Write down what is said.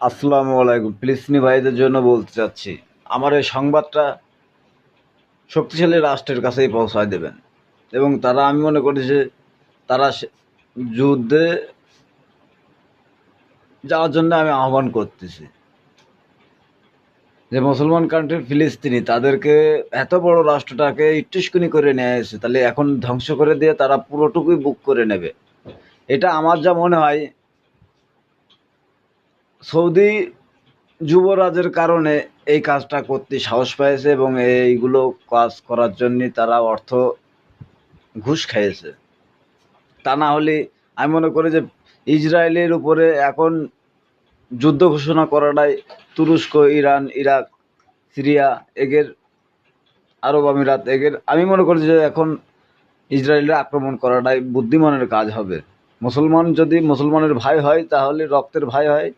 আসসালামু আলাইকুম। ফিলিস্তিনি ভাইদের জন্য বলতে চাচ্ছি, আমার এই সংবাদটা শক্তিশালী রাষ্ট্রের কাছেই পৌঁছায় দেবেন এবং তারা, আমি মনে করি যে তারা যুদ্ধে যাওয়ার জন্য আমি আহ্বান করতেছি। যে মুসলমান কান্ট্রি ফিলিস্তিনি, তাদেরকে এত বড় রাষ্ট্রটাকে ইট্টিসকুনি করে নিয়ে এসেছে, তাহলে এখন ধ্বংস করে দিয়ে তারা পুরোটুকুই বুক করে নেবে। এটা আমার যা মনে হয়, সৌদি যুবরাজের কারণে এই কাজটা করতে সাহস পেয়েছে এবং এইগুলো কাজ করার জন্য তারা অর্থ ঘুষ খেয়েছে। তা না হলে আমি মনে করি যে ইসরায়েলের উপরে এখন যুদ্ধ ঘোষণা করাটাই, তুরস্ক, ইরান, ইরাক, সিরিয়া, এগের আরব আমিরাত, এগের আমি মনে করি যে এখন ইসরায়েলের আক্রমণ করাটাই বুদ্ধিমানের কাজ হবে। মুসলমান যদি মুসলমানের ভাই হয়, তাহলে রক্তের ভাই হয়,